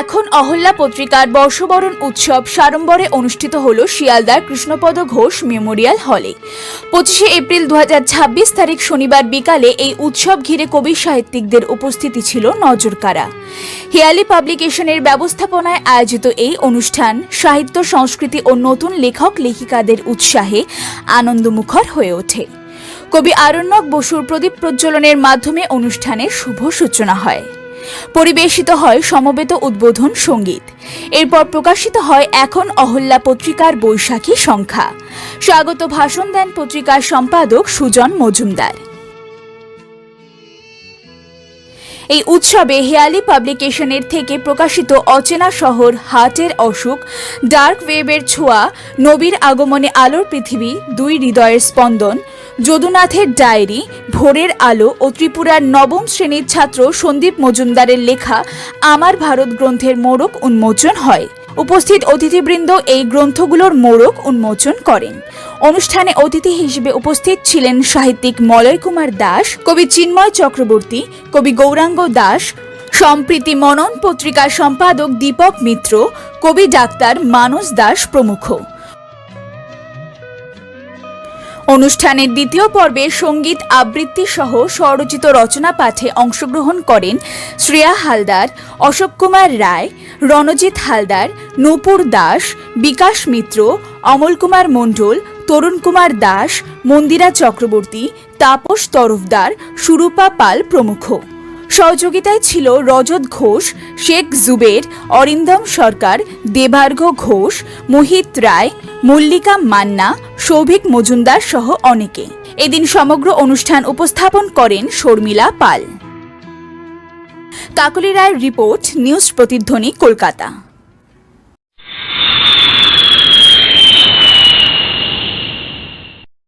এখন অহল্যা পত্রিকার বর্ষবরণ উৎসব সাড়ম্বরে অনুষ্ঠিত হল শিয়ালদার কৃষ্ণপদ ঘোষ মেমোরিয়াল হলে। 25শে এপ্রিল 2026 তারিখ শনিবার বিকালে এই উৎসব ঘিরে কবি সাহিত্যিকদের উপস্থিতি ছিল নজরকাড়া। হেয়ালি পাবলিকেশনের ব্যবস্থাপনায় আয়োজিত এই অনুষ্ঠান সাহিত্য, সংস্কৃতি ও নতুন লেখক লেখিকাদের উৎসাহে আনন্দমুখর হয়ে ওঠে। কবি আরণ্যক বসুর প্রদীপ প্রজ্বলনের মাধ্যমে অনুষ্ঠানের শুভ সূচনা হয়। পরিবেশিত হয় সমবেত উদ্বোধন সঙ্গীত। এরপর প্রকাশিত হয় এখন অহল্যা পত্রিকার বৈশাখী সংখ্যা। স্বাগত ভাষণ দেন পত্রিকার সম্পাদক সুজন মজুমদার। এই উৎসবে হেয়ালি পাবলিকেশনের থেকে প্রকাশিত অচেনা শহর, হার্টের অসুখ, ডার্ক ওয়েবের ছোঁয়া, নবীর আগমনে আলোর পৃথিবী, দুই হৃদয়ের স্পন্দন, যদুনাথের ডায়েরি, ভোরের আলো ও ত্রিপুরার নবম শ্রেণীর ছাত্র সন্দীপ মজুমদারের লেখা আমার ভারত গ্রন্থের মোড়ক উন্মোচন হয়। উপস্থিত অতিথিবৃন্দ এই গ্রন্থগুলোর মোড়ক উন্মোচন করেন। অনুষ্ঠানে অতিথি হিসেবে উপস্থিত ছিলেন সাহিত্যিক মলয় কুমার দাস, কবি চিন্ময় চক্রবর্তী, কবি গৌরাঙ্গ দাস, সম্প্রীতি মনন পত্রিকার সম্পাদক দীপক মিত্র, কবি ডাক্তার মানস দাস প্রমুখ। অনুষ্ঠানের দ্বিতীয় পর্বে সঙ্গীত আবৃত্তি সহ স্বরচিত রচনা পাঠে অংশগ্রহণ করেন শ্রেয়া হালদার, অশোক কুমার রায়, রণজিৎ হালদার, নূপুর দাস, বিকাশ মিত্র, অমল কুমার মণ্ডল, তরুণ কুমার দাস, মন্দিরা চক্রবর্তী, তাপস তরফদার, সুরূপা পাল প্রমুখ। সহযোগিতায় ছিল রজত ঘোষ, শেখ জুবের, অরিন্দম সরকার, দেবার্ঘ ঘোষ, মোহিত রায়, মল্লিকা মান্না, সৌভিক মজুমদার সহ অনেকে। এদিন সমগ্র অনুষ্ঠান উপস্থাপন করেন শর্মিলা পাল। কাকলি রায়ের রিপোর্ট, নিউজ প্রতিধ্বনি, কলকাতা।